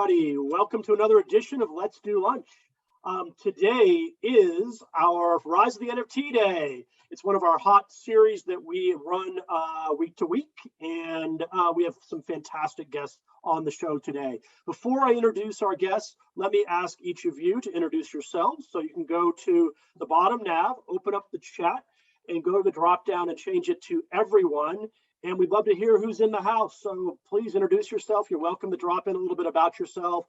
everybody. Welcome to another edition of Let's Do Lunch. Today is our Rise of the NFT Day. It's one of our hot series that we run week to week, and we have some fantastic guests on the show today. Before I introduce our guests, let me ask each of you to introduce yourselves. So you can go to the bottom nav, open up the chat, and go to the drop down and change it to everyone. And we'd love to hear who's in the house. So please introduce yourself. You're welcome to drop in a little bit about yourself,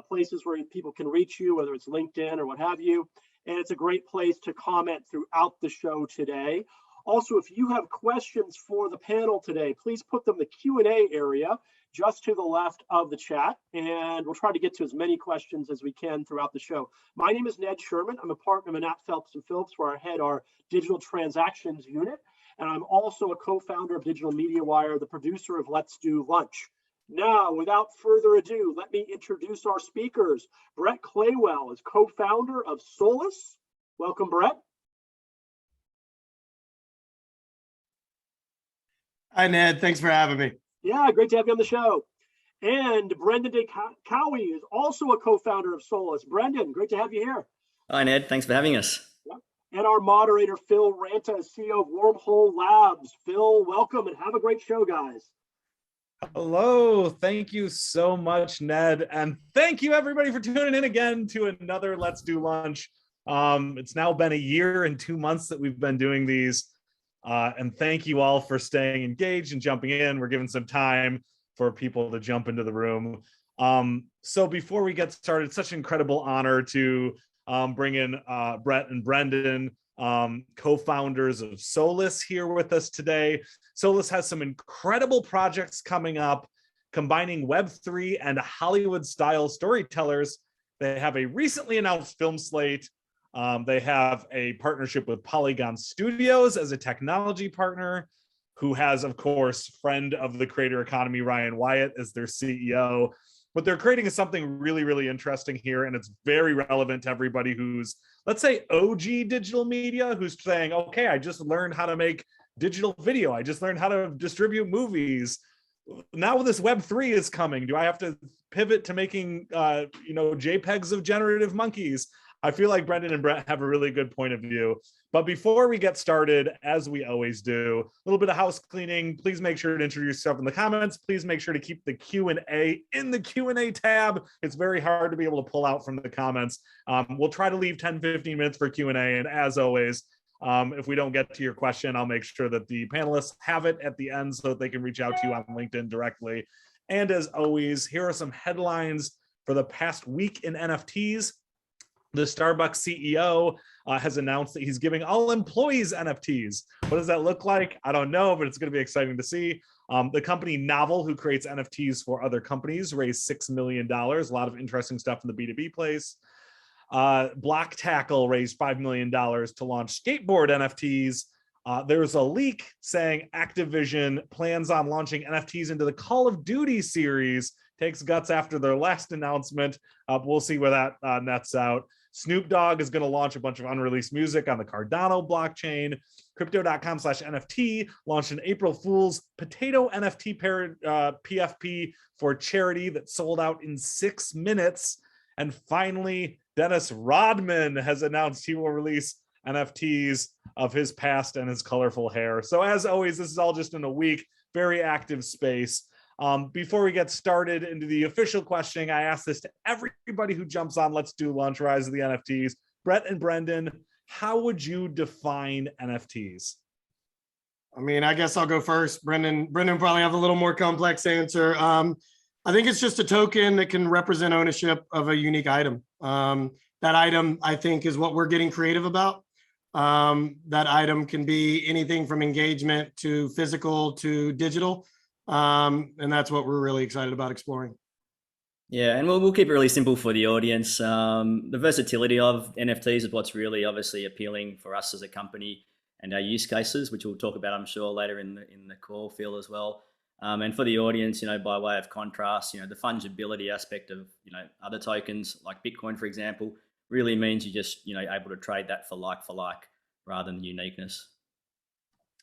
places where people can reach you, whether it's LinkedIn or what have you. And it's a great place to comment throughout the show today. Also, if you have questions for the panel today, please put them in the Q&A area just to the left of the chat. And we'll try to get to as many questions as we can throughout the show. My name is Ned Sherman. I'm a partner of Nat Phelps & Phillips, where I head our digital transactions unit. And I'm also a co-founder of Digital Media Wire, the producer of Let's Do Lunch. Now, without further ado, let me introduce our speakers. Brett Claywell is co-founder of SOLIS. Welcome, Brett. Hi, Ned. Thanks for having me. Yeah, great to have you on the show. And Brendan Kauwe is also a co-founder of SOLIS. Brendan, great to have you here. Hi, Ned. Thanks for having us. And our moderator, Phil Ranta, CEO of Wormhole Labs. Phil, welcome and have a great show, guys. Hello. Thank you so much, Ned. And thank you, everybody, for tuning in again to another Let's Do Lunch. It's now been a year and 2 months that we've been doing these. And thank you all for staying engaged and jumping in. We're giving some time for people to jump into the room. So before we get started, it's such an incredible honor to bring in Brett and Brendan, co-founders of SOLIS, here with us today. SOLIS has some incredible projects coming up, combining Web3 and Hollywood-style storytellers. They have a recently announced film slate. They have a partnership with Polygon Studios as a technology partner, who has, of course, friend of the creator economy, Ryan Wyatt, as their CEO. What they're creating is something really, really interesting here, and it's very relevant to everybody who's, let's say, OG digital media, who's saying, okay, I just learned how to make digital video. I just learned how to distribute movies. Now this Web3 is coming. Do I have to pivot to making, JPEGs of generative monkeys? I feel like Brendan and Brett have a really good point of view. But before we get started, as we always do, a little bit of house cleaning. Please make sure to introduce yourself in the comments. Please make sure to keep the Q&A in the Q&A tab. It's very hard to be able to pull out from the comments. We'll try to leave 10-15 minutes for Q&A. And as always, if we don't get to your question, I'll make sure that the panelists have it at the end so that they can reach out to you on LinkedIn directly. And as always, here are some headlines for the past week in NFTs. The Starbucks CEO has announced that he's giving all employees NFTs. What does that look like? I don't know, but it's going to be exciting to see. The company Novel, who creates NFTs for other companies, raised $6 million. A lot of interesting stuff in the B2B place. Black Tackle raised $5 million to launch skateboard NFTs. There's a leak saying Activision plans on launching NFTs into the Call of Duty series. Takes guts after their last announcement. We'll see where that nets out. Snoop Dogg is going to launch a bunch of unreleased music on the Cardano blockchain. Crypto.com/NFT launched an April Fool's potato NFT PFP for charity that sold out in 6 minutes. And finally, Dennis Rodman has announced he will release NFTs of his past and his colorful hair. So as always, this is all just in a week, very active space. Before we get started into the official questioning, I ask this to everybody who jumps on Let's Do Lunch, Rise of the NFTs. Brett and Brendan, how would you define NFTs? I mean, I guess I'll go first. Brendan probably have a little more complex answer. I think it's just a token that can represent ownership of a unique item. That item, I think, is what we're getting creative about. That item can be anything from engagement to physical to digital. And that's what we're really excited about exploring. Yeah, and we'll keep it really simple for the audience. The versatility of NFTs is what's really obviously appealing for us as a company and our use cases, which we'll talk about, I'm sure, later in the call, Phil, as well. And for the audience, by way of contrast, the fungibility aspect of, other tokens like Bitcoin, for example, really means you're just, able to trade that for like rather than uniqueness.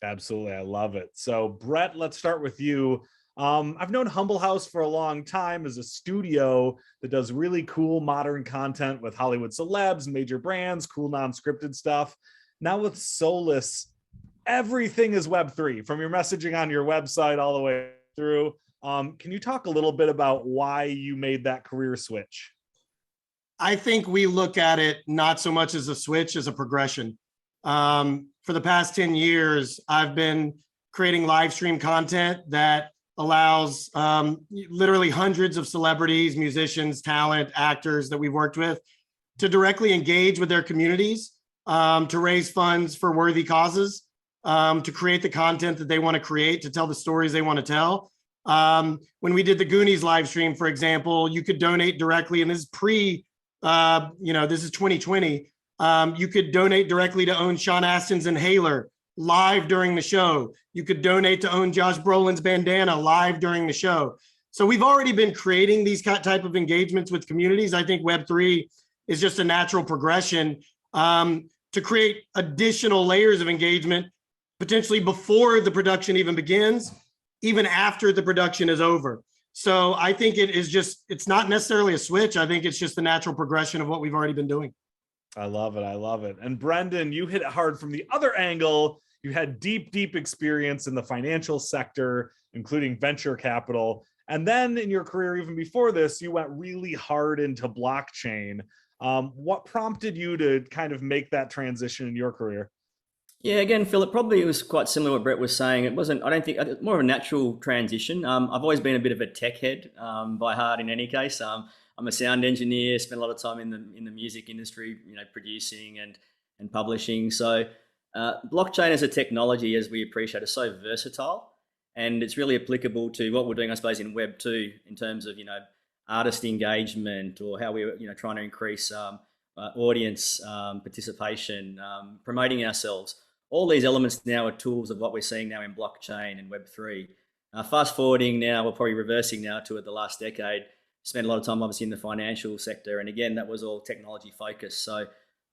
Absolutely. I love it. So Brett, let's start with you. I've known Humble House for a long time as a studio that does really cool modern content with Hollywood celebs, major brands, cool non-scripted stuff. Now with SOLIS, everything is Web3, from your messaging on your website all the way through. Can you talk a little bit about why you made that career switch? I think we look at it not so much as a switch, as a progression. For the past 10 years, I've been creating live stream content that allows literally hundreds of celebrities, musicians, talent, actors that we've worked with to directly engage with their communities, to raise funds for worthy causes, to create the content that they want to create, to tell the stories they want to tell. When we did the Goonies live stream, for example, you could donate directly, and this is this is 2020. You could donate directly to own Sean Astin's Inhaler live during the show. You could donate to own Josh Brolin's bandana live during the show. So we've already been creating these type of engagements with communities. I think Web3 is just a natural progression to create additional layers of engagement, potentially before the production even begins, even after the production is over. So I think it's not necessarily a switch. I think it's just the natural progression of what we've already been doing. I love it. I love it. And Brendan, you hit it hard from the other angle. You had deep, deep experience in the financial sector, including venture capital. And then in your career, even before this, you went really hard into blockchain. What prompted you to kind of make that transition in your career? Yeah, again, Phil, it probably was quite similar to what Brett was saying. It wasn't, I don't think, more of a natural transition. I've always been a bit of a tech head by heart in any case. I'm a sound engineer, spent a lot of time in the music industry, producing and publishing. So blockchain as a technology, as we appreciate, is so versatile, and it's really applicable to what we're doing, I suppose, in Web 2 in terms of, artist engagement, or how we're, trying to increase audience participation, promoting ourselves. All these elements now are tools of what we're seeing now in blockchain and Web3. Fast forwarding now, we're probably reversing now to the last decade. Spent a lot of time obviously in the financial sector, and again, that was all technology focused. So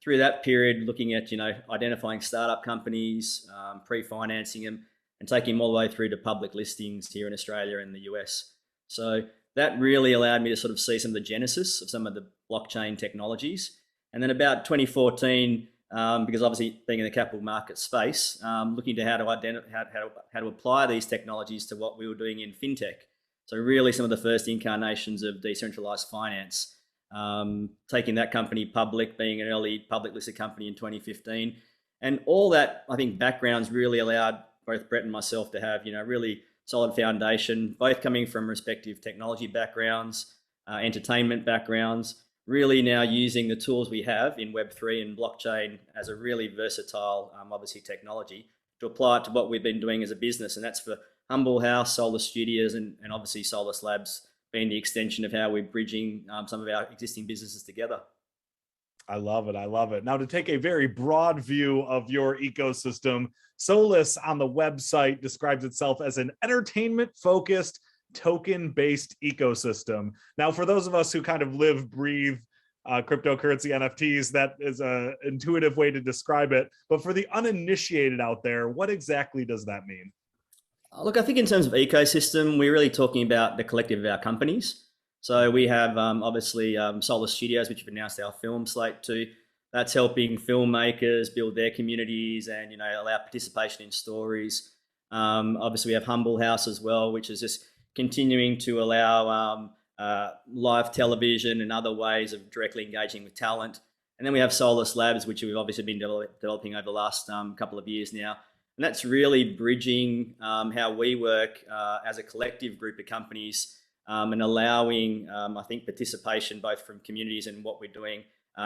through that period, looking at identifying startup companies, pre-financing them, and taking them all the way through to public listings here in Australia and the US. So that really allowed me to sort of see some of the genesis of some of the blockchain technologies. And then about 2014, because obviously being in the capital market space, looking to how to apply these technologies to what we were doing in fintech. So really some of the first incarnations of decentralized finance, taking that company public, being an early public listed company in 2015. And all that, I think, backgrounds really allowed both Brett and myself to have, really solid foundation, both coming from respective technology backgrounds, entertainment backgrounds, really now using the tools we have in Web3 and blockchain as a really versatile, obviously, technology to apply it to what we've been doing as a business. And that's for Humble House, SOLIS Studios, and obviously SOLIS Labs being the extension of how we're bridging some of our existing businesses together. I love it. I love it. Now, to take a very broad view of your ecosystem, SOLIS on the website describes itself as an entertainment-focused, token-based ecosystem. Now, for those of us who kind of live, breathe cryptocurrency NFTs, that is an intuitive way to describe it. But for the uninitiated out there, what exactly does that mean? Look, I think in terms of ecosystem, we're really talking about the collective of our companies. So we have obviously SOLIS Studios, which we've announced our film slate to. That's helping filmmakers build their communities and allow participation in stories. Obviously, we have Humble House as well, which is just continuing to allow live television and other ways of directly engaging with talent. And then we have SOLIS Labs, which we've obviously been developing over the last couple of years now. And that's really bridging how we work as a collective group of companies and allowing, I think, participation both from communities and what we're doing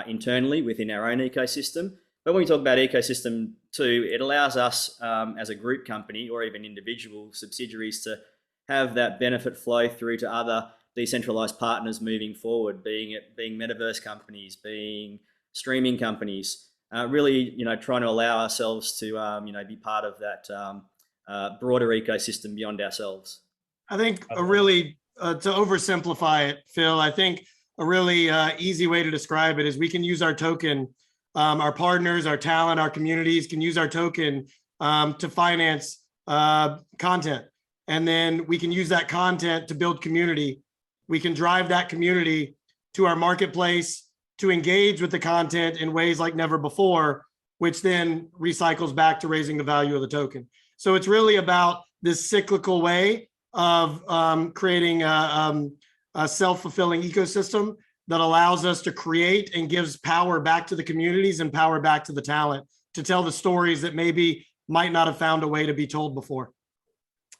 internally within our own ecosystem. But when we talk about ecosystem too, it allows us as a group company or even individual subsidiaries to have that benefit flow through to other decentralized partners moving forward, being metaverse companies, being streaming companies. Really, trying to allow ourselves to, be part of that broader ecosystem beyond ourselves. I think a really, to oversimplify it, Phil, I think a really easy way to describe it is we can use our token, our partners, our talent, our communities can use our token to finance content. And then we can use that content to build community. We can drive that community to our marketplace to engage with the content in ways like never before, which then recycles back to raising the value of the token. So it's really about this cyclical way of creating a self-fulfilling ecosystem that allows us to create and gives power back to the communities and power back to the talent to tell the stories that maybe might not have found a way to be told before.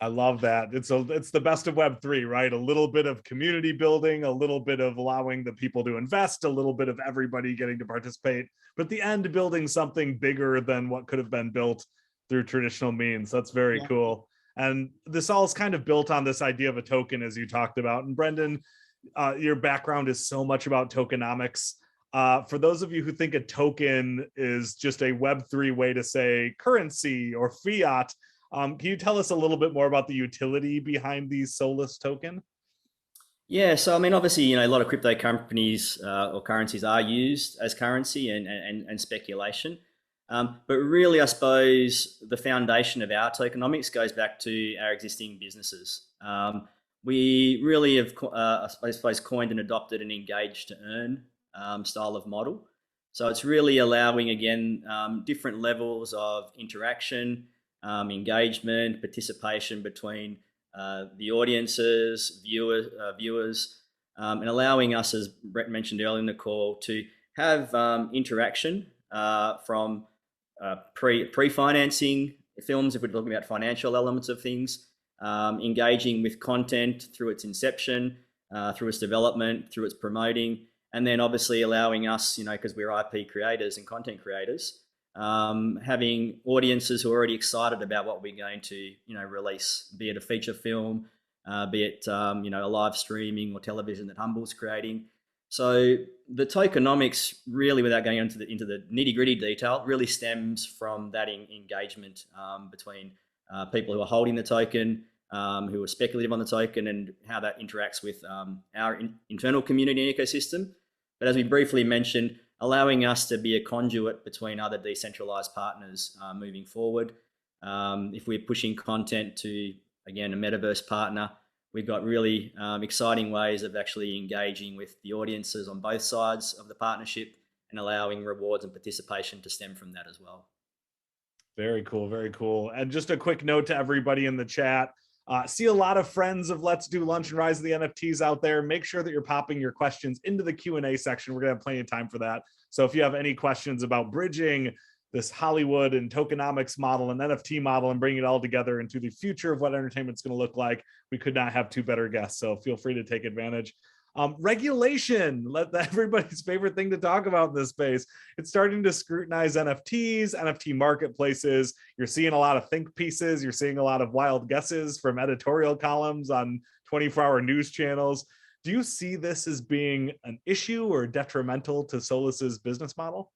I love that. It's the best of Web3, right? A little bit of community building, a little bit of allowing the people to invest, a little bit of everybody getting to participate, but at the end, building something bigger than what could have been built through traditional means. That's very cool. And this all is kind of built on this idea of a token, as you talked about. And Brendan, your background is so much about tokenomics. For those of you who think a token is just a Web3 way to say currency or fiat, can you tell us a little bit more about the utility behind the SOLIS token? Yeah, so I mean, obviously, a lot of crypto companies or currencies are used as currency and speculation. But really, I suppose the foundation of our tokenomics goes back to our existing businesses. We really have, I suppose, coined and adopted an engage to earn style of model. So it's really allowing, again, different levels of interaction, engagement, participation between the audiences, viewers, and allowing us, as Brett mentioned earlier in the call, to have interaction from pre-financing films, if we're talking about financial elements of things, engaging with content through its inception, through its development, through its promoting, and then obviously allowing us, because we're IP creators and content creators, having audiences who are already excited about what we're going to, release, be it a feature film, be it, a live streaming or television that Humble's creating. So the tokenomics really, without going into the nitty gritty detail, really stems from that engagement between people who are holding the token, who are speculative on the token, and how that interacts with our internal community and ecosystem. But as we briefly mentioned, allowing us to be a conduit between other decentralized partners moving forward. If we're pushing content to, again, a metaverse partner, we've got really exciting ways of actually engaging with the audiences on both sides of the partnership and allowing rewards and participation to stem from that as well. Very cool, very cool. And just a quick note to everybody in the chat. See a lot of friends of Let's Do Lunch and Rise of the NFTs out there. Make sure that you're popping your questions into the Q&A section. We're going to have plenty of time for that. So if you have any questions about bridging this Hollywood and tokenomics model and NFT model and bringing it all together into the future of what entertainment's going to look like, we could not have two better guests. So feel free to take advantage. Regulation, everybody's favorite thing to talk about in this space. It's starting to scrutinize NFTs, NFT marketplaces. You're seeing a lot of think pieces. You're seeing a lot of wild guesses from editorial columns on 24-hour news channels. Do you see this as being an issue or detrimental to Solis's business model?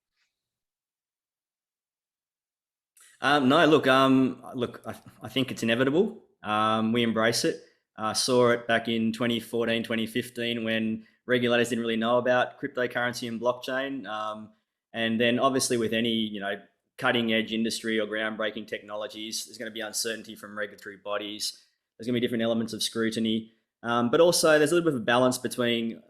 No, look, I think it's inevitable. We embrace it. Saw it back in 2014, 2015 when regulators didn't really know about cryptocurrency and blockchain. And then obviously with any, cutting edge industry or groundbreaking technologies, there's going to be uncertainty from regulatory bodies. There's going to be different elements of scrutiny. But also there's a little bit of a balance between,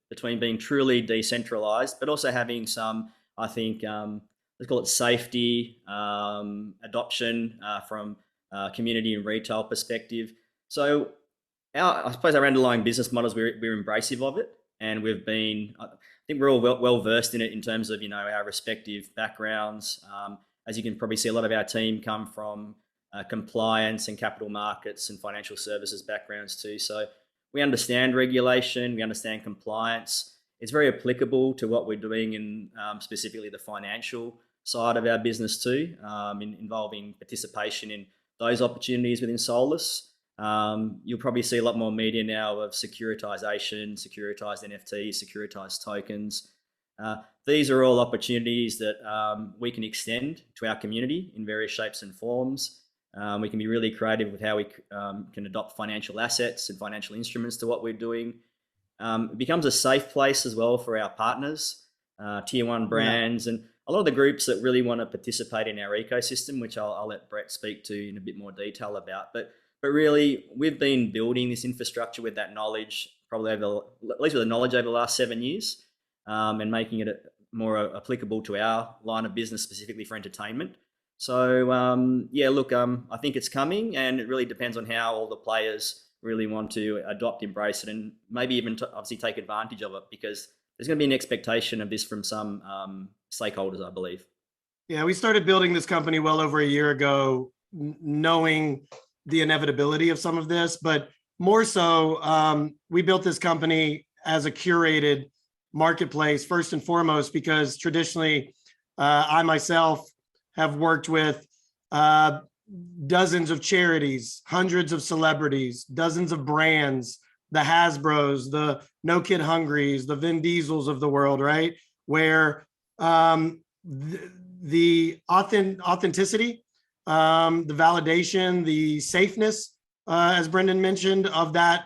between being truly decentralized, but also having some, let's call it safety, adoption from community and retail perspective. So I suppose our underlying business models, we're embracive of it, and we've been, I think we're all well versed in it in terms of, our respective backgrounds. As you can probably see, a lot of our team come from compliance and capital markets and financial services backgrounds too. So we understand regulation, we understand compliance. It's very applicable to what we're doing in specifically the financial side of our business too, involving participation in those opportunities within SOLIS. You'll probably see a lot more media now of securitization, securitized NFTs, securitized tokens. These are all opportunities that we can extend to our community in various shapes and forms. We can be really creative with how we can adopt financial assets and financial instruments to what we're doing. It becomes a safe place as well for our partners, tier one brands, and a lot of the groups that really want to participate in our ecosystem, which I'll let Brett speak to in a bit more detail about. But But really, we've been building this infrastructure with that knowledge, probably over, at least with the knowledge over the last 7 years, and making it more applicable to our line of business, specifically for entertainment. So yeah, look, I think it's coming, and it really depends on how all the players really want to adopt, embrace it, and maybe even obviously take advantage of it, because there's going to be an expectation of this from some stakeholders, I believe. Yeah, we started building this company well over a year ago, knowing the inevitability of some of this, but more so, we built this company as a curated marketplace first and foremost, because traditionally, I myself have worked with dozens of charities, hundreds of celebrities, dozens of brands, the Hasbros, the No Kid Hungrys, the Vin Diesels of the world, right? Where the authenticity, the validation, the safeness, as Brendan mentioned, of that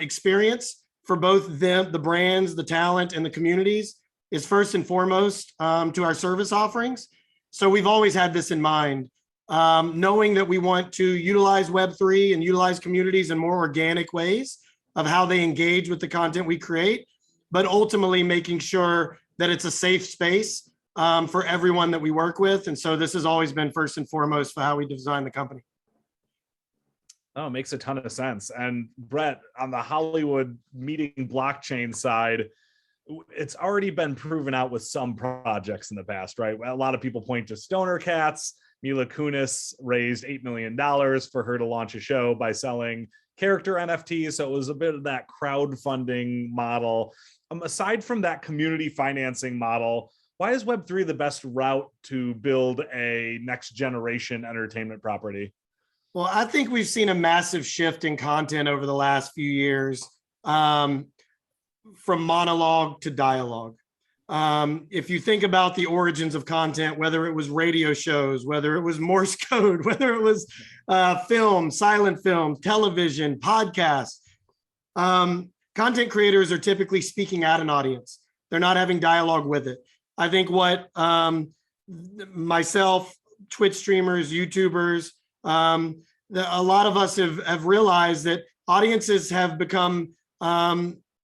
experience for both them, the brands, the talent, and the communities is first and foremost to our service offerings. So we've always had this in mind, knowing that we want to utilize Web3 and utilize communities in more organic ways of how they engage with the content we create, but ultimately making sure that it's a safe space for everyone that we work with. And so this has always been first and foremost for how we design the company. Oh, it makes a ton of sense. And Brett, on the Hollywood meeting blockchain side, it's already been proven out with some projects in the past, right? A lot of people point to Stoner Cats. Mila Kunis raised $8 million for her to launch a show by selling character NFTs. So it was a bit of that crowdfunding model. Aside from that community financing model, why is Web3 the best route to build a next generation entertainment property? Well, I think we've seen a massive shift in content over the last few years, from monologue to dialogue. If you think about the origins of content, whether it was radio shows, whether it was Morse code, whether it was film, silent film, television, podcasts, content creators are typically speaking at an audience. They're not having dialogue with it. I think what myself, Twitch streamers, YouTubers, a lot of us have realized that audiences have become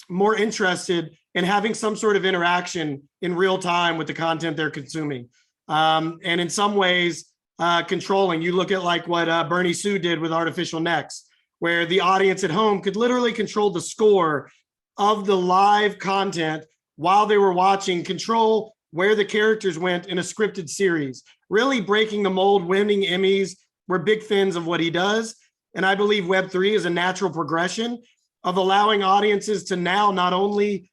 more interested in having some sort of interaction in real time with the content they're consuming. And in some ways, controlling. You look at like what Bernie Sue did with Artificial Necks, where the audience at home could literally control the score of the live content while they were watching, control where the characters went in a scripted series, really breaking the mold, winning Emmys. We're big fans of what he does. And I believe Web3 is a natural progression of allowing audiences to now not only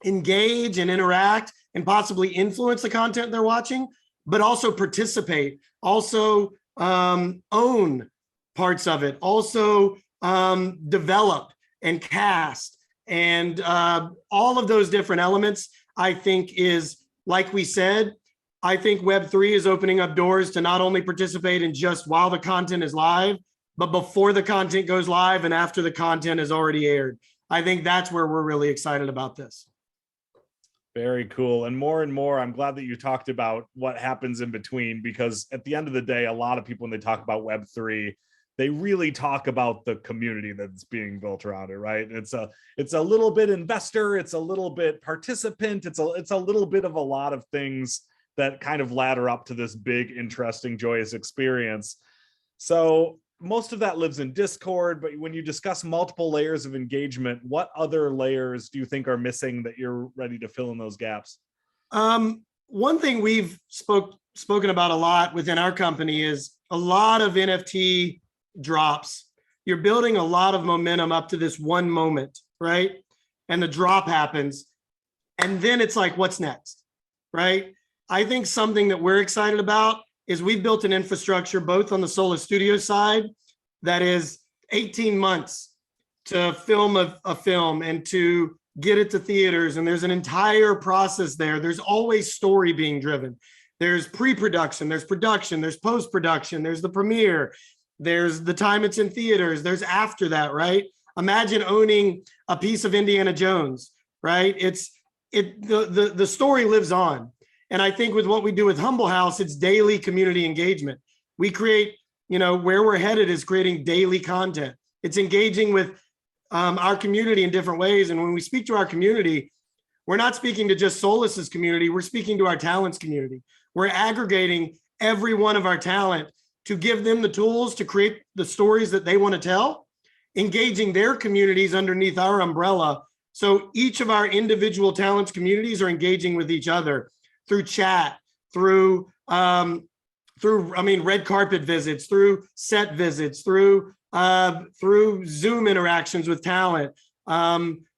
engage and interact and possibly influence the content they're watching, but also participate, also own parts of it, also develop and cast. And all of those different elements, I think is, like we said, I think Web3 is opening up doors to not only participate in just while the content is live, but before the content goes live and after the content is already aired. I think that's where we're really excited about this. Very cool. And more, I'm glad that you talked about what happens in between, because at the end of the day, a lot of people, when they talk about Web3, they really talk about the community that's being built around it, right? It's a little bit investor, it's a little bit participant, it's a little bit of a lot of things that kind of ladder up to this big, interesting, joyous experience. So most of that lives in Discord, but when you discuss multiple layers of engagement, what other layers do you think are missing that you're ready to fill in those gaps? One thing we've spoken about a lot within our company is a lot of NFT drops. You're building a lot of momentum up to this one moment, right? And the drop happens. And then it's like, what's next, right? I think something that we're excited about is we've built an infrastructure both on the SOLIS studio side that is 18 months to film a film and to get it to theaters. And there's an entire process there. There's always story being driven. There's pre-production, there's production, there's post-production, there's the premiere, there's the time it's in theaters, there's after that, right? Imagine owning a piece of Indiana Jones, right? The story lives on. And I think with what we do with Humble House, it's daily community engagement. We create, where we're headed is creating daily content. It's engaging with our community in different ways. And when we speak to our community, we're not speaking to just SOLIS's community, we're speaking to our talents community. We're aggregating every one of our talent to give them the tools to create the stories that they want to tell, engaging their communities underneath our umbrella. So each of our individual talents communities are engaging with each other through chat, through red carpet visits, through set visits, through Zoom interactions with talent,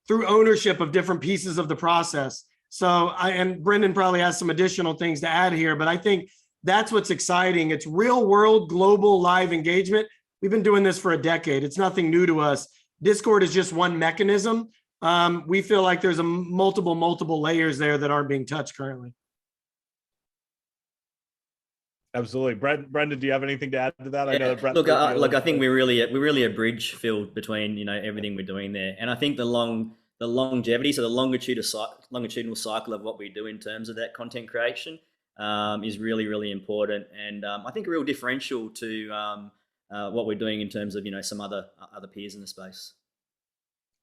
through ownership of different pieces of the process. So and Brendan probably has some additional things to add here, but I think that's what's exciting. It's real world, global live engagement. We've been doing this for a decade. It's nothing new to us. Discord is just one mechanism. We feel like there's multiple layers there that aren't being touched currently. Absolutely. Brendan, do you have anything to add to that? Yeah. I know that Brett. Look, I think we're really a bridge filled between everything we're doing there, and I think the longevity, so the longitudinal cycle of what we do in terms of that content creation is really important, and I think a real differential to what we're doing in terms of some other peers in the space.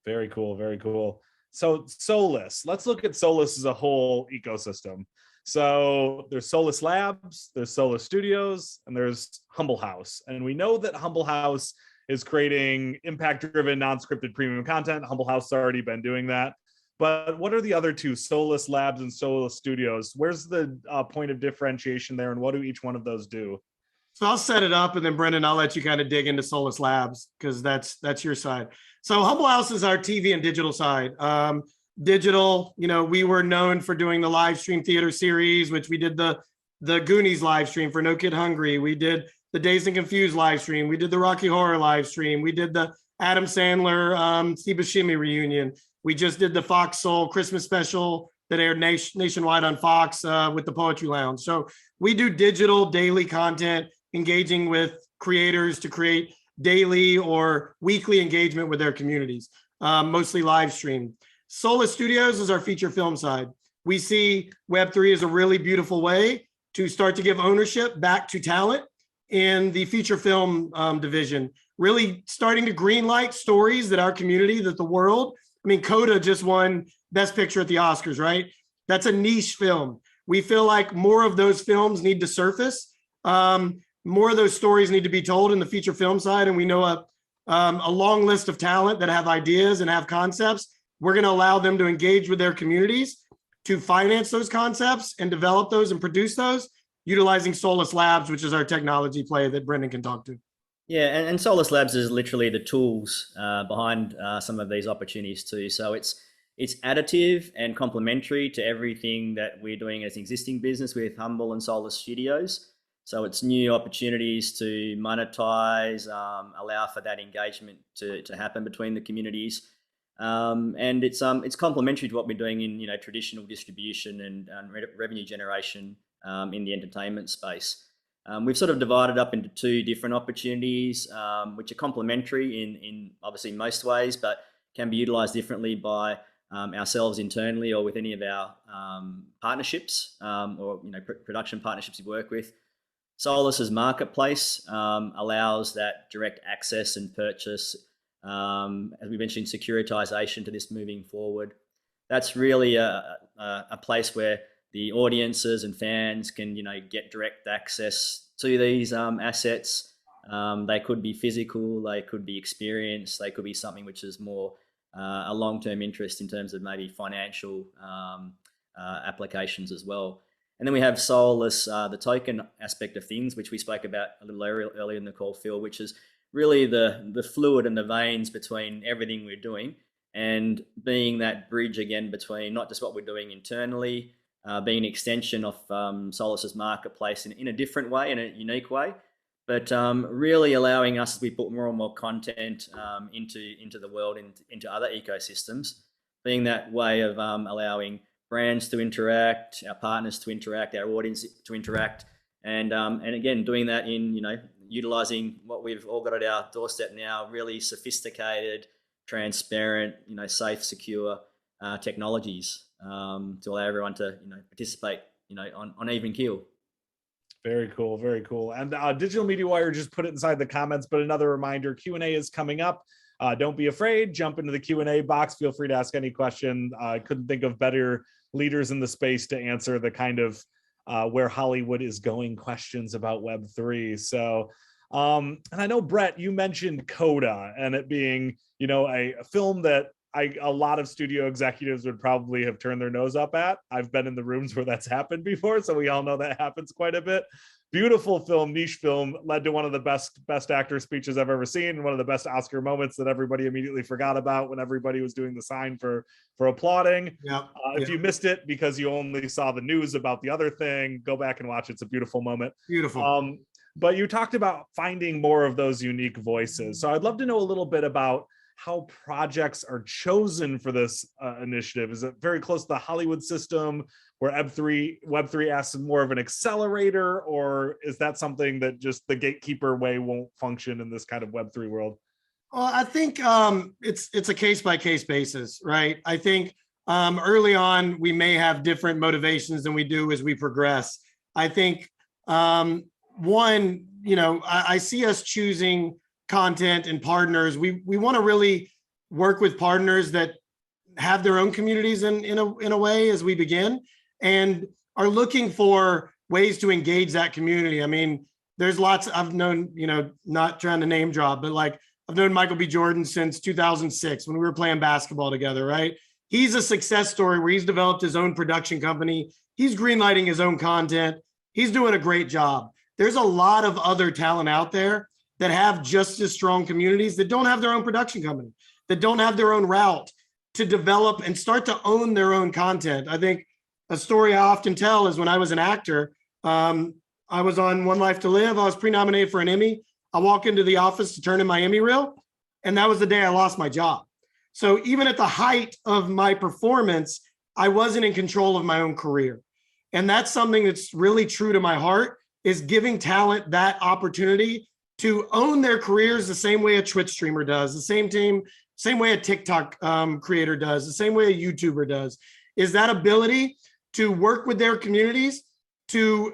Very cool, very cool. So SOLIS, let's look at SOLIS as a whole ecosystem. So there's SOLIS Labs, there's SOLIS Studios, and there's Humble House. And we know that Humble House is creating impact-driven, non-scripted premium content. Humble House has already been doing that. But what are the other two, SOLIS Labs and SOLIS Studios? Where's the point of differentiation there, and what do each one of those do? So I'll set it up, and then Brendan, I'll let you kind of dig into SOLIS Labs because that's your side. So Humble House is our TV and digital side. Digital, we were known for doing the live stream theater series, which we did the Goonies live stream for No Kid Hungry. We did the Dazed and Confused live stream. We did the Rocky Horror live stream. We did the Adam Sandler Steve Buscemi reunion. We just did the Fox Soul Christmas special that aired nationwide on Fox with the Poetry Lounge. So we do digital daily content, engaging with creators to create daily or weekly engagement with their communities, mostly live stream. SOLIS Studios is our feature film side. We see Web3 as a really beautiful way to start to give ownership back to talent in the feature film division, really starting to greenlight stories that our community, that the world, Coda just won Best Picture at the Oscars, right? That's a niche film. We feel like more of those films need to surface. More of those stories need to be told in the feature film side. And we know a long list of talent that have ideas and have concepts. We're going to allow them to engage with their communities to finance those concepts and develop those and produce those, utilizing SOLIS Labs, which is our technology play that Brendan can talk to. Yeah, and SOLIS Labs is literally the tools behind some of these opportunities too. So it's additive and complementary to everything that we're doing as an existing business with Humble and SOLIS Studios. So it's new opportunities to monetize, allow for that engagement to happen between the communities. And it's complementary to what we're doing in traditional distribution and revenue generation in the entertainment space. We've sort of divided up into two different opportunities, which are complementary in obviously most ways, but can be utilized differently by ourselves internally or with any of our partnerships or production partnerships we work with. SOLIS's marketplace allows that direct access and purchase. As we mentioned, securitization to this moving forward. That's really a place where the audiences and fans can, get direct access to these assets. They could be physical, they could be experienced, they could be something which is more a long-term interest in terms of maybe financial applications as well. And then we have SOLIS, the token aspect of things, which we spoke about a little earlier in the call, Phil, which is really the fluid and the veins between everything we're doing and being that bridge again between not just what we're doing internally, being an extension of SOLIS's marketplace in a different way, in a unique way, but really allowing us as we put more and more content into the world, into other ecosystems, being that way of allowing brands to interact, our partners to interact, our audience to interact, and again doing that in utilizing what we've all got at our doorstep now, really sophisticated, transparent, safe, secure technologies to allow everyone to participate on even keel. Very cool. Very cool. And Digital Media Wire just put it inside the comments, but another reminder, Q&A is coming up. Don't be afraid. Jump into the Q&A box. Feel free to ask any question. I couldn't think of better leaders in the space to answer the kind of where Hollywood is going questions about Web3. So, and I know, Brett, you mentioned Coda and it being, you know, a film that a lot of studio executives would probably have turned their nose up at. I've been in the rooms where that's happened before, so we all know that happens quite a bit. Beautiful film, niche film, led to one of the best actor speeches I've ever seen, one of the best Oscar moments that everybody immediately forgot about when everybody was doing the sign for applauding. Yep. If you missed it because you only saw the news about the other thing, go back and watch. It's a beautiful moment. Beautiful. But you talked about finding more of those unique voices. So I'd love to know a little bit about how projects are chosen for this initiative. Is it very close to the Hollywood system where Web3 asks more of an accelerator, or is that something that just the gatekeeper way won't function in this kind of Web3 world? Well, I think it's a case by case basis, right? I think early on we may have different motivations than we do as we progress. I think one, you know, I see us choosing content and partners. We want to really work with partners that have their own communities in a way as we begin, and are looking for ways to engage that community. I mean, there's lots I've known, you know, not trying to name drop, but like I've known Michael B. Jordan since 2006 when we were playing basketball together, right? He's a success story where he's developed his own production company. He's greenlighting his own content. He's doing a great job. There's a lot of other talent out there that have just as strong communities that don't have their own production company, that don't have their own route to develop and start to own their own content. I think a story I often tell is when I was an actor, I was on One Life to Live. I was pre-nominated for an Emmy. I walk into the office to turn in my Emmy reel, and that was the day I lost my job. So even at the height of my performance, I wasn't in control of my own career. And that's something that's really true to my heart, is giving talent that opportunity to own their careers the same way a Twitch streamer does, the same way a TikTok creator does, the same way a YouTuber does, is that ability to work with their communities to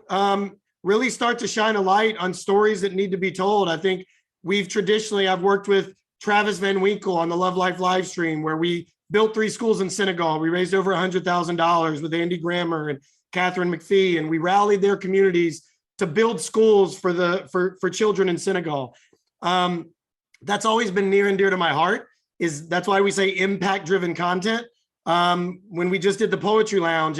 really start to shine a light on stories that need to be told. I think I've worked with Travis Van Winkle on the Love Life live stream, where we built 3 schools in Senegal. We raised over $100,000 with Andy Grammer and Catherine McPhee, and we rallied their communities to build schools for children in Senegal. That's always been near and dear to my heart. That's why we say impact-driven content. When we just did the Poetry Lounge,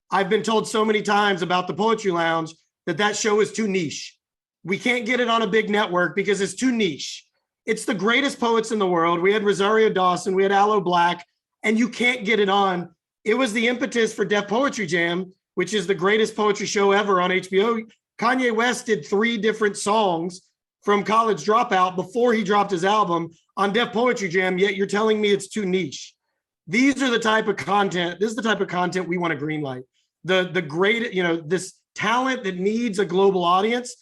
I've been told so many times about the Poetry Lounge that show is too niche. We can't get it on a big network because it's too niche. It's the greatest poets in the world. We had Rosario Dawson, we had Aloe Black, and you can't get it on. It was the impetus for Def Poetry Jam, which is the greatest poetry show ever on HBO. Kanye West did 3 different songs from College Dropout before he dropped his album on Def Poetry Jam, yet you're telling me it's too niche. These are the type of content, this is the type of content we want to greenlight. The great, you know, this talent that needs a global audience,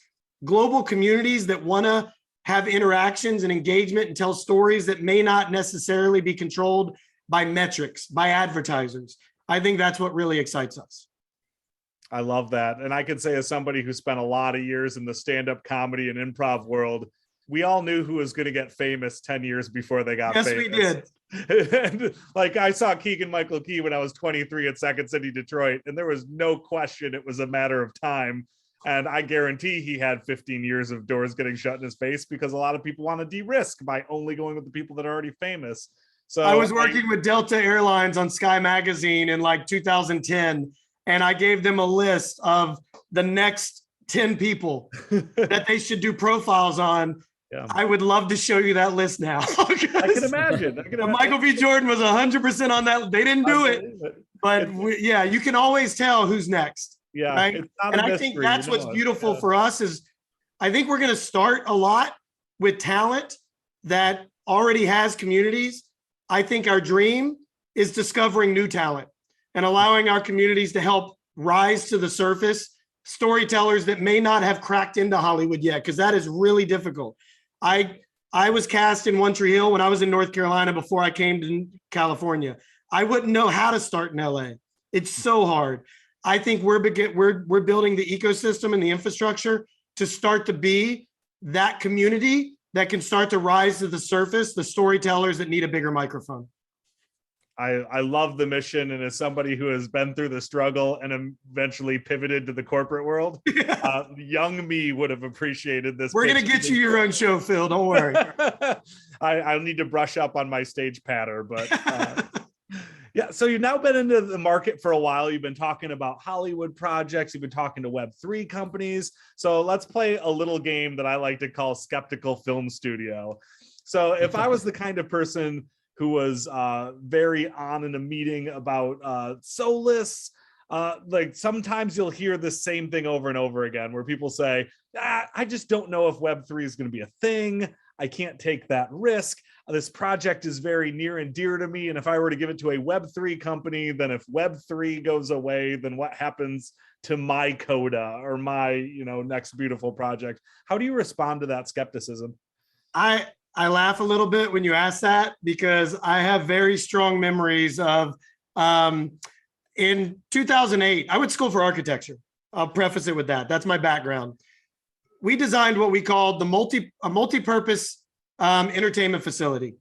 global communities that want to have interactions and engagement and tell stories that may not necessarily be controlled by metrics, by advertisers. I think that's what really excites us. I love that. And I can say, as somebody who spent a lot of years in the stand-up comedy and improv world, we all knew who was going to get famous 10 years before they got famous. Yes, we did. And like, I saw Keegan-Michael Key when I was 23 at Second City, Detroit, and there was no question it was a matter of time. And I guarantee he had 15 years of doors getting shut in his face, because a lot of people want to de-risk by only going with the people that are already famous. So I was working with Delta Airlines on Sky Magazine in like 2010, and I gave them a list of the next 10 people that they should do profiles on. Yeah. I would love to show you that list now. I can imagine. Michael B. Jordan was 100% on that. They didn't do it, but yeah, you can always tell who's next. Yeah, right? And I think that's what's beautiful for us is I think we're going to start a lot with talent that already has communities. I think our dream is discovering new talent and allowing our communities to help rise to the surface, storytellers that may not have cracked into Hollywood yet, because that is really difficult. I was cast in One Tree Hill when I was in North Carolina before I came to California. I wouldn't know how to start in LA. It's so hard. I think we're building the ecosystem and the infrastructure to start to be that community that can start to rise to the surface, the storytellers that need a bigger microphone. I love the mission, and as somebody who has been through the struggle and eventually pivoted to the corporate world, young me would have appreciated this. We're gonna get you your own show, Phil. Don't worry. I'll need to brush up on my stage patter, but yeah. So you've now been into the market for a while. You've been talking about Hollywood projects. You've been talking to Web3 companies. So let's play a little game that I like to call Skeptical Film Studio. So if I was the kind of person who was very on in a meeting about SOLIS, like sometimes you'll hear the same thing over and over again, where people say, I just don't know if Web3 is going to be a thing. I can't take that risk. This project is very near and dear to me. And if I were to give it to a Web3 company, then if Web3 goes away, then what happens to my coda or my, next beautiful project? How do you respond to that skepticism? I laugh a little bit when you ask that, because I have very strong memories of in 2008, I went to school for architecture. I'll preface it with that. That's my background. We designed what we called a multi-purpose entertainment facility.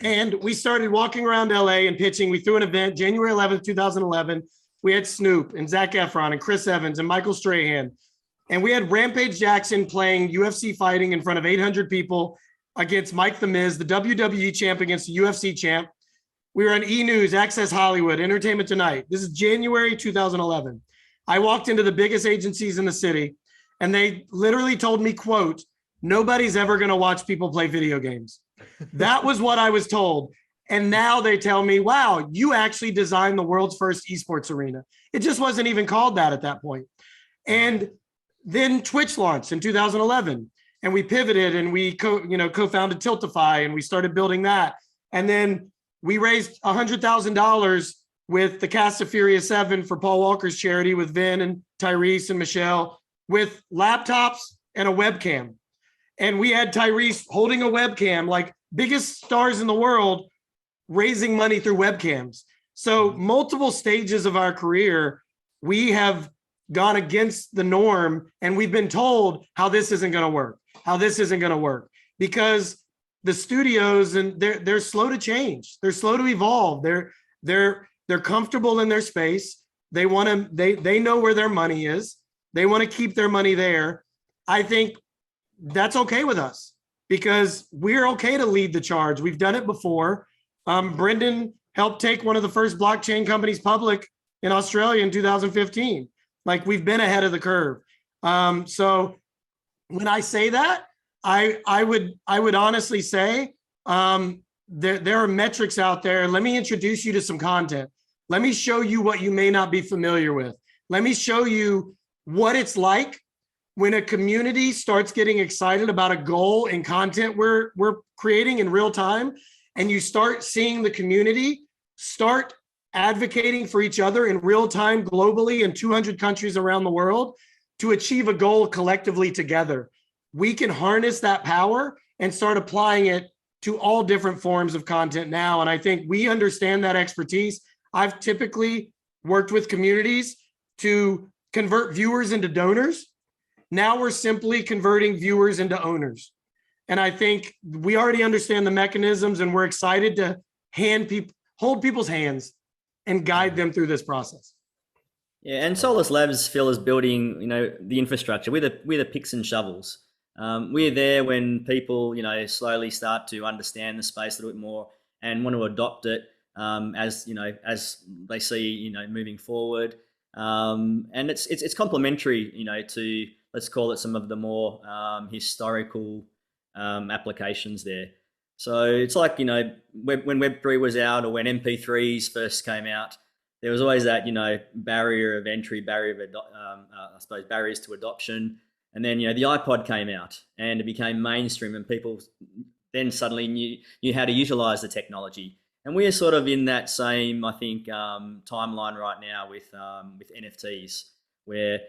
And we started walking around LA and pitching. We threw an event January 11th, 2011. We had Snoop and Zac Efron and Chris Evans and Michael Strahan. And we had Rampage Jackson playing UFC fighting in front of 800 people against Mike the Miz, the WWE champ against the UFC champ. We were on E! News, Access Hollywood, Entertainment Tonight. This is January 2011. I walked into the biggest agencies in the city, and they literally told me, quote, "Nobody's ever going to watch people play video games." That was what I was told. And now they tell me, wow, you actually designed the world's first esports arena. It just wasn't even called that at that point. And then Twitch launched in 2011. And we pivoted and we co-founded Tiltify, and we started building that. And then we raised $100,000 with the cast of Furious 7 for Paul Walker's charity with Vin and Tyrese and Michelle, with laptops and a webcam. And we had Tyrese holding a webcam, like biggest stars in the world, raising money through webcams. So multiple stages of our career, we have gone against the norm, and we've been told how this isn't going to work. Because the studios, and they're slow to change. They're slow to evolve. They're comfortable in their space. They know where their money is. They want to keep their money there. I think that's okay with us, because we're okay to lead the charge. We've done it before. Brendan helped take one of the first blockchain companies public in Australia in 2015. Like, we've been ahead of the curve. So when I say that, I would honestly say there are metrics out there. Let me introduce you to some content. Let me show you what you may not be familiar with. Let me show you what it's like when a community starts getting excited about a goal and content we're creating in real time, and you start seeing the community start advocating for each other in real time globally in 200 countries around the world to achieve a goal collectively together. We can harness that power and start applying it to all different forms of content now. And I think we understand that expertise. I've typically worked with communities to convert viewers into donors. Now we're simply converting viewers into owners. And I think we already understand the mechanisms, and we're excited to hold people's hands and guide them through this process. Yeah, and SOLIS Labs, Phil, is building, the infrastructure. We're the picks and shovels. We're there when people, slowly start to understand the space a little bit more and want to adopt it as they see, moving forward. And it's complementary, to, let's call it, some of the more historical applications there. So it's like, when Web3 was out, or when MP3s first came out, there was always that, barrier of entry, barriers to adoption. And then, the iPod came out and it became mainstream, and people then suddenly knew how to utilize the technology. And we are sort of in that same, I think, timeline right now with NFTs, where,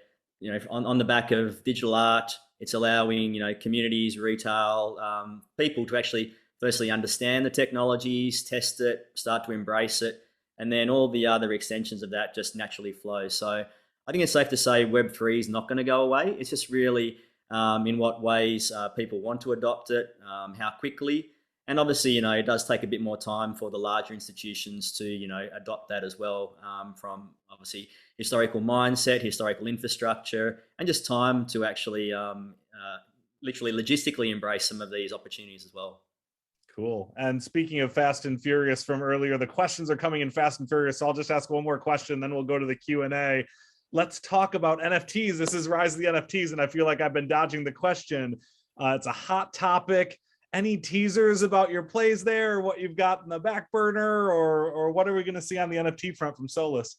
on the back of digital art, it's allowing, communities, retail, people to actually firstly understand the technologies, test it, start to embrace it, and then all the other extensions of that just naturally flow. So I think it's safe to say Web3 is not going to go away. It's just really in what ways people want to adopt it, how quickly. And obviously, it does take a bit more time for the larger institutions to, adopt that as well, from obviously historical mindset, historical infrastructure, and just time to actually literally logistically embrace some of these opportunities as well. Cool. And speaking of Fast and Furious from earlier, the questions are coming in Fast and Furious. So I'll just ask one more question, then we'll go to the Q&A. Let's talk about NFTs. This is Rise of the NFTs, and I feel like I've been dodging the question. It's a hot topic. Any teasers about your plays there, or what you've got in the back burner, or what are we going to see on the NFT front from SOLIS?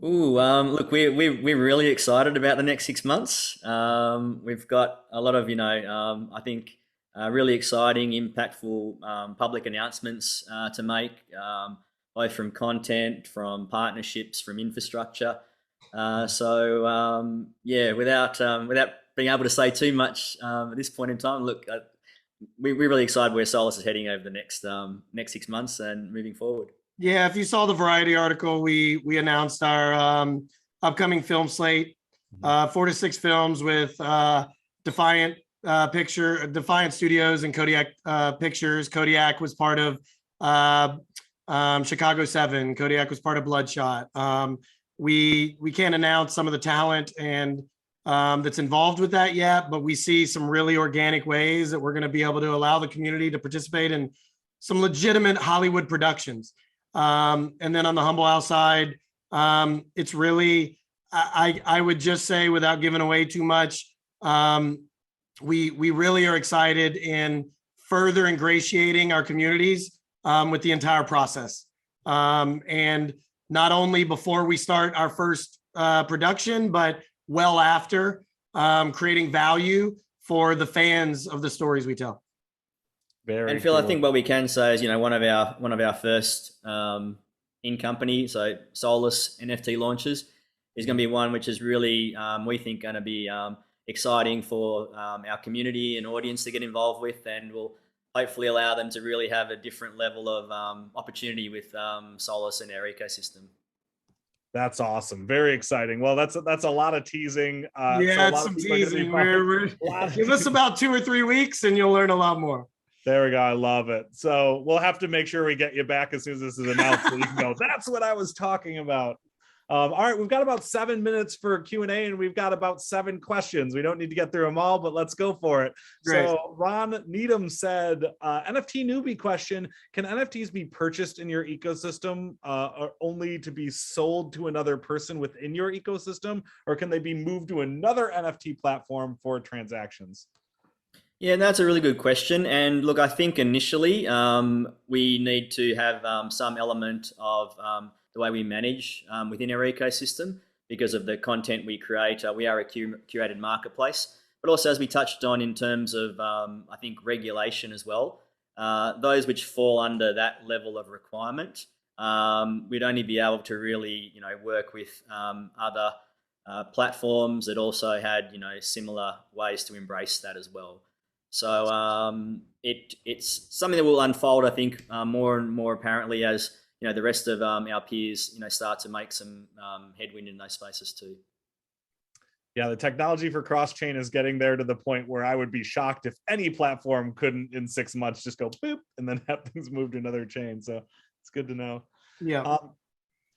Ooh, look, we're really excited about the next 6 months. We've got a lot of, I think, really exciting, impactful public announcements to make, both from content, from partnerships, from infrastructure. So without being able to say too much at this point in time, look, we're really excited where SOLIS is heading over the next 6 months and moving forward. Yeah, if you saw the Variety article, we announced our upcoming film slate, 4 to 6 films with Defiant Studios and Kodiak Pictures. Kodiak was part of Chicago 7. Kodiak was part of Bloodshot. We can't announce some of the talent and that's involved with that yet, but we see some really organic ways that we're going to be able to allow the community to participate in some legitimate Hollywood productions. And then on the Humble House side, it's really, I would just say, without giving away too much, we really are excited in further ingratiating our communities with the entire process. And not only before we start our first production, but well after, creating value for the fans of the stories we tell. And Phil, cool. I think what we can say is, one of our first in company, so SOLIS NFT launches, is going to be one which is really, we think, going to be exciting for our community and audience to get involved with, and will hopefully allow them to really have a different level of opportunity with SOLIS and our ecosystem. That's awesome. Very exciting. Well, that's a lot of teasing. Yeah, it's some teasing. Give us about 2 or 3 weeks and you'll learn a lot more. There we go. I love it. So we'll have to make sure we get you back as soon as this is announced, so you can go, that's what I was talking about. All right, we've got about 7 minutes for Q&A, and we've got about 7 questions. We don't need to get through them all, but let's go for it. Great. So Ron Needham said, NFT newbie question, can NFTs be purchased in your ecosystem or only to be sold to another person within your ecosystem, or can they be moved to another NFT platform for transactions? Yeah, that's a really good question. And look, I think initially we need to have some element of the way we manage within our ecosystem because of the content we create. We are a curated marketplace, but also, as we touched on, in terms of, I think, regulation as well, those which fall under that level of requirement, we'd only be able to really, work with other platforms that also had, similar ways to embrace that as well. So it's something that will unfold, I think, more and more apparently as the rest of our peers start to make some headwind in those spaces too. Yeah, the technology for cross-chain is getting there to the point where I would be shocked if any platform couldn't in 6 months just go boop and then have things move to another chain. So it's good to know. Yeah.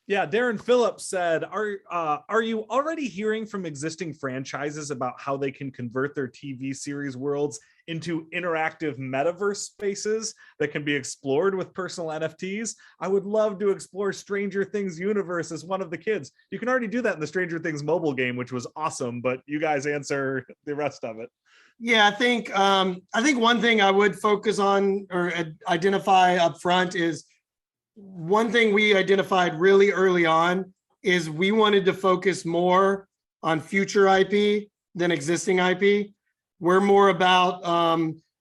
Yeah, Darren Phillips said, are you already hearing from existing franchises about how they can convert their TV series worlds into interactive metaverse spaces that can be explored with personal NFTs? I would love to explore Stranger Things universe as one of the kids. You can already do that in the Stranger Things mobile game, which was awesome, but you guys answer the rest of it. Yeah, I think one thing I would focus on or identify up front is, one thing we identified really early on is we wanted to focus more on future IP than existing IP. We're more about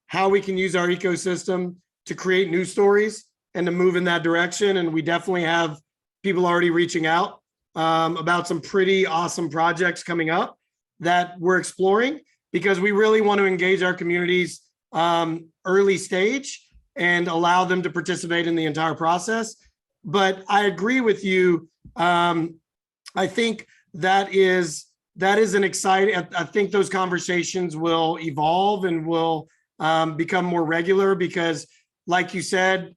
how we can use our ecosystem to create new stories and to move in that direction. And we definitely have people already reaching out about some pretty awesome projects coming up that we're exploring, because we really want to engage our communities early stage and allow them to participate in the entire process. But I agree with you. I think that is an exciting, I think those conversations will evolve and will become more regular because, like you said,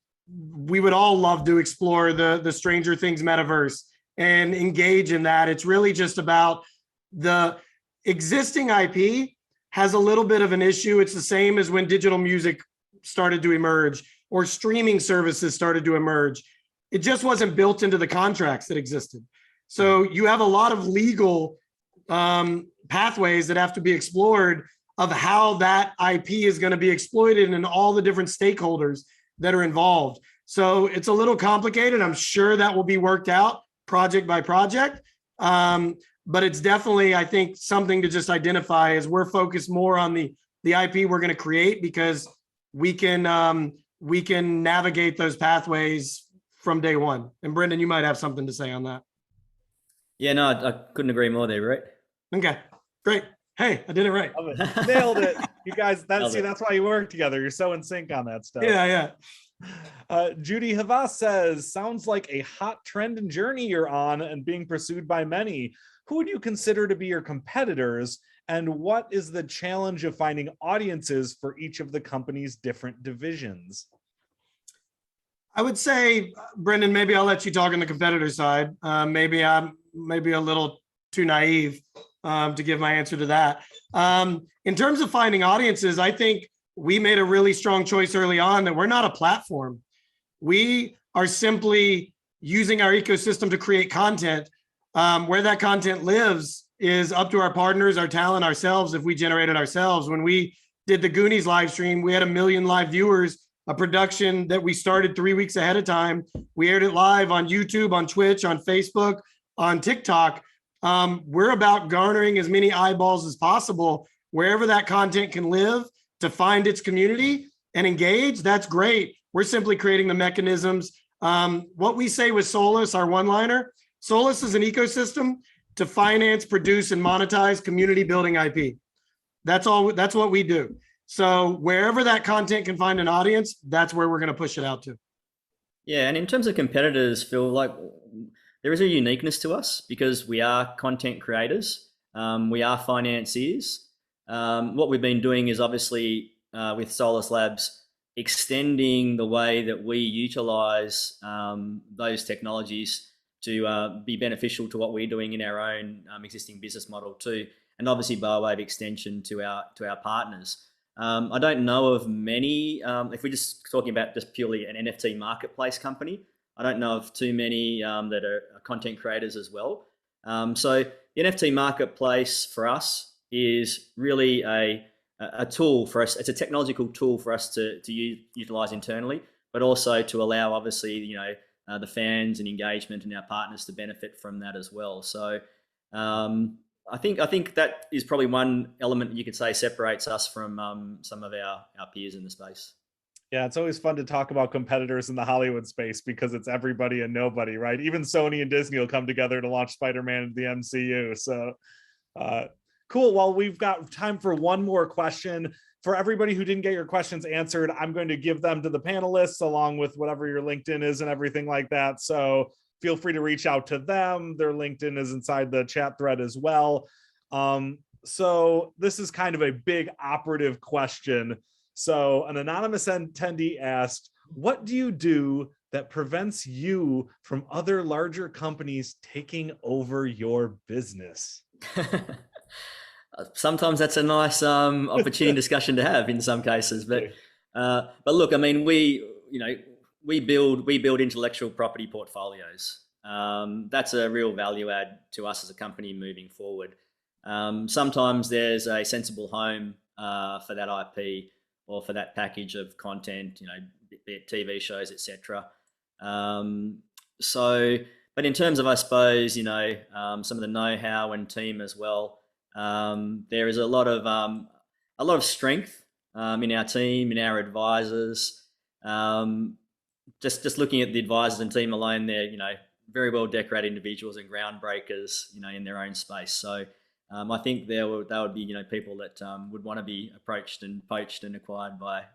we would all love to explore the Stranger Things metaverse and engage in that. It's really just about the existing IP has a little bit of an issue. It's the same as when digital music started to emerge or streaming services started to emerge. It just wasn't built into the contracts that existed. So you have a lot of legal pathways that have to be explored of how that IP is going to be exploited and all the different stakeholders that are involved. So it's a little complicated. I'm sure that will be worked out project by project. But it's definitely, I think, something to just identify as we're focused more on the IP we're going to create because we can navigate those pathways from day one. And Brendan, you might have something to say on that. Yeah, no, I couldn't agree more there, right? Okay, great. Hey, I did it right. Nailed it. You guys, that's why you work together. You're so in sync on that stuff. Yeah. Judy Havas says, sounds like a hot trend and journey you're on and being pursued by many. Who would you consider to be your competitors? And what is the challenge of finding audiences for each of the company's different divisions? I would say, Brendan, maybe I'll let you talk on the competitor side. Maybe I'm a little too naive to give my answer to that. In terms of finding audiences, I think we made a really strong choice early on that we're not a platform. We are simply using our ecosystem to create content. Where that content lives is up to our partners, our talent, ourselves, if we generate it ourselves. When we did the Goonies live stream, we had 1 million live viewers, a production that we started 3 weeks ahead of time. We aired it live on YouTube, on Twitch, on Facebook, on TikTok. We're about garnering as many eyeballs as possible wherever that content can live to find its community and engage. That's great. We're simply creating the mechanisms. What we say with SOLIS, our one-liner, SOLIS is an ecosystem to finance, produce, and monetize community building IP. That's all. That's what we do. So wherever that content can find an audience, that's where we're going to push it out to. Yeah, and in terms of competitors, Phil, like there is a uniqueness to us because we are content creators, we are financiers. What we've been doing is obviously with SOLIS Labs, extending the way that we utilize those technologies to be beneficial to what we're doing in our own existing business model too, and obviously by way of extension to our partners. I don't know of many, if we're just talking about just purely an NFT marketplace company, I don't know of too many that are content creators as well. So the NFT marketplace for us is really a tool for us. It's a technological tool for us to utilize internally, but also to allow obviously, the fans and engagement and our partners to benefit from that as well. So I think that is probably one element you could say separates us from some of our peers in the space. Yeah, it's always fun to talk about competitors in the Hollywood space because it's everybody and nobody, right? Even Sony and Disney will come together to launch Spider-Man in the MCU. So cool. Well, we've got time for one more question. For everybody who didn't get your questions answered, I'm going to give them to the panelists along with whatever your LinkedIn is and everything like that. So feel free to reach out to them. Their LinkedIn is inside the chat thread as well. So this is kind of a big operative question. So an anonymous attendee asked, what do you do that prevents you from other larger companies taking over your business? Sometimes that's a nice opportunity discussion to have in some cases, but look, I mean, we build intellectual property portfolios. That's a real value add to us as a company moving forward. Sometimes there's a sensible home for that IP or for that package of content, be it TV shows, etc. But in terms of, I suppose, some of the know-how and team as well, there is a lot of strength in our team, in our advisors. Just looking at the advisors and team alone, they're very well decorated individuals and groundbreakers, in their own space. So I think there would be people that would want to be approached and poached and acquired by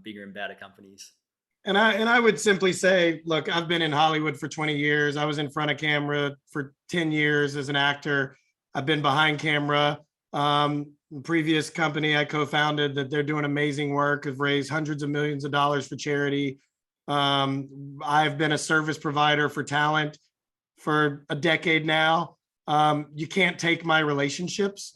bigger and better companies. And I would simply say, look, I've been in Hollywood for 20 years. I was in front of camera for 10 years as an actor. I've been behind camera. Previous company I co-founded that they're doing amazing work, have raised hundreds of millions of dollars for charity. I've been a service provider for talent for a decade now. You can't take my relationships.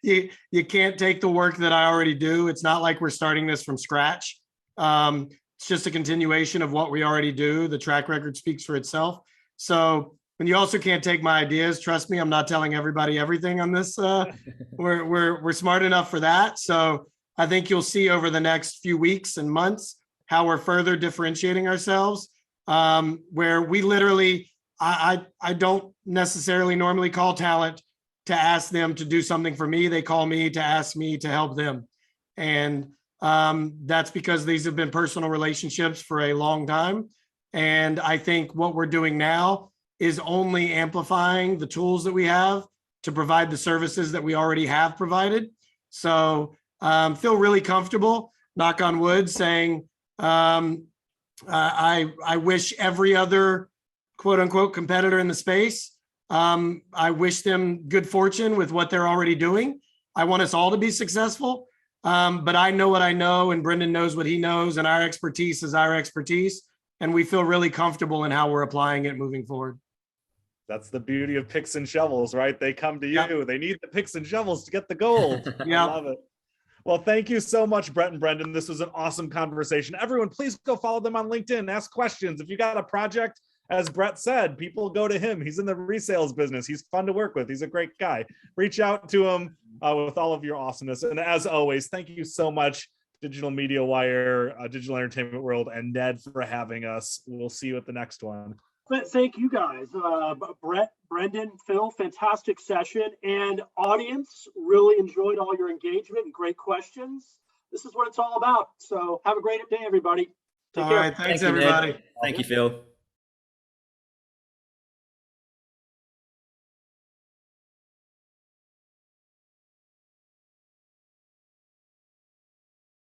you can't take the work that I already do. It's not like we're starting this from scratch. It's just a continuation of what we already do. The track record speaks for itself. So, and you also can't take my ideas. Trust me, I'm not telling everybody everything on this. We're smart enough for that. So I think you'll see over the next few weeks and months how we're further differentiating ourselves. Where we literally, I don't necessarily normally call talent to ask them to do something for me. They call me to ask me to help them. And that's because these have been personal relationships for a long time. And I think what we're doing now is only amplifying the tools that we have to provide the services that we already have provided. So feel really comfortable, knock on wood, saying I wish every other quote unquote competitor in the space, I wish them good fortune with what they're already doing. I want us all to be successful. But I know what I know, and Brendan knows what he knows, and our expertise is our expertise. And we feel really comfortable in how we're applying it moving forward. That's the beauty of picks and shovels, right? They come to you. Yep. They need the picks and shovels to get the gold. Yeah. I love it. Well, thank you so much, Brett and Brendan. This was an awesome conversation. Everyone, please go follow them on LinkedIn. Ask questions. If you got a project, as Brett said, people go to him. He's in the resales business. He's fun to work with. He's a great guy. Reach out to him with all of your awesomeness. And as always, thank you so much, Digital Media Wire, Digital Entertainment World, and Ned for having us. We'll see you at the next one. Thank you guys, Brett, Brendan, Phil, fantastic session, and audience, really enjoyed all your engagement and great questions. This is what it's all about. So have a great day, everybody. Take care. All right, thanks everybody. Thank you, Phil.